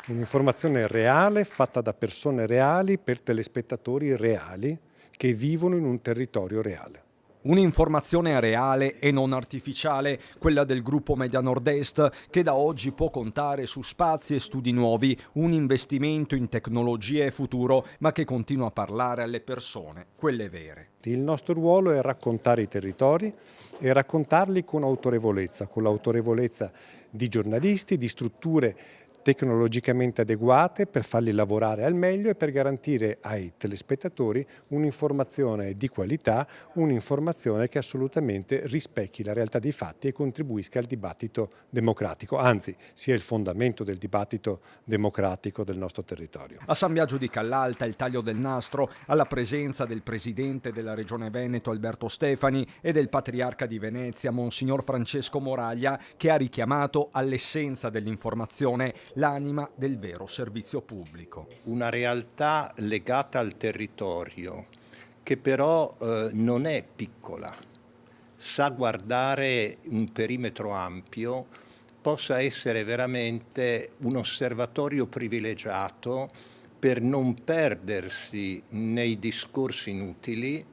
Un'informazione reale fatta da persone reali per telespettatori reali che vivono in un territorio reale. Un'informazione reale e non artificiale, quella del gruppo Media Nord-Est, che da oggi può contare su spazi e studi nuovi, un investimento in tecnologia e futuro, ma che continua a parlare alle persone, quelle vere. Il nostro ruolo è raccontare i territori e raccontarli con autorevolezza, con l'autorevolezza di giornalisti, di strutture tecnologicamente adeguate per farli lavorare al meglio e per garantire ai telespettatori un'informazione di qualità, un'informazione che assolutamente rispecchi la realtà dei fatti e contribuisca al dibattito democratico, anzi sia il fondamento del dibattito democratico del nostro territorio. A San Biagio di Callalta il taglio del nastro alla presenza del presidente della Regione Veneto Alberto Stefani e del patriarca di Venezia Monsignor Francesco Moraglia, che ha richiamato all'essenza dell'informazione l'anima del vero servizio pubblico. Una realtà legata al territorio che però non è piccola, sa guardare un perimetro ampio, possa essere veramente un osservatorio privilegiato per non perdersi nei discorsi inutili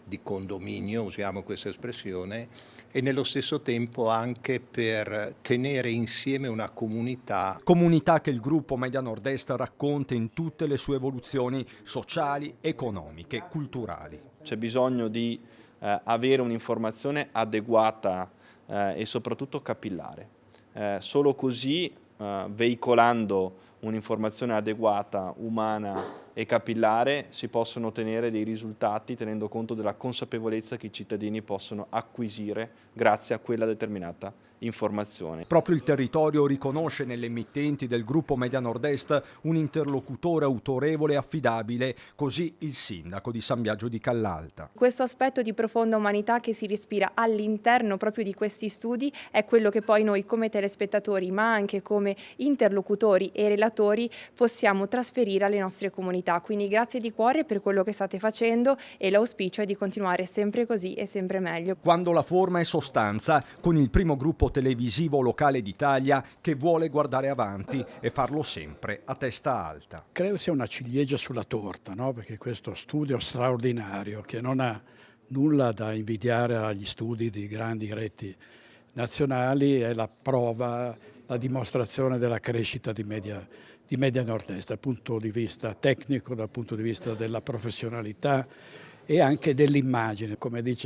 di condominio, usiamo questa espressione, e nello stesso tempo anche per tenere insieme una comunità. Comunità che il gruppo Media Nord-Est racconta in tutte le sue evoluzioni sociali, economiche, culturali. C'è bisogno di avere un'informazione adeguata e soprattutto capillare. Solo così, veicolando un'informazione adeguata, umana e capillare, si possono ottenere dei risultati tenendo conto della consapevolezza che i cittadini possono acquisire grazie a quella determinata informazione. Proprio il territorio riconosce nelle emittenti del gruppo Media Nord-Est un interlocutore autorevole e affidabile, così il sindaco di San Biagio di Callalta. Questo aspetto di profonda umanità che si respira all'interno proprio di questi studi è quello che poi noi come telespettatori, ma anche come interlocutori e relatori, possiamo trasferire alle nostre comunità. Quindi grazie di cuore per quello che state facendo e l'auspicio è di continuare sempre così e sempre meglio. Quando la forma è sostanza, con il primo gruppo televisivo locale d'Italia che vuole guardare avanti e farlo sempre a testa alta. Credo sia una ciliegia sulla torta, no? Perché questo studio straordinario, che non ha nulla da invidiare agli studi di grandi reti nazionali, è la prova, la dimostrazione della crescita di Media Nord-Est dal punto di vista tecnico, dal punto di vista della professionalità e anche dell'immagine. Come dice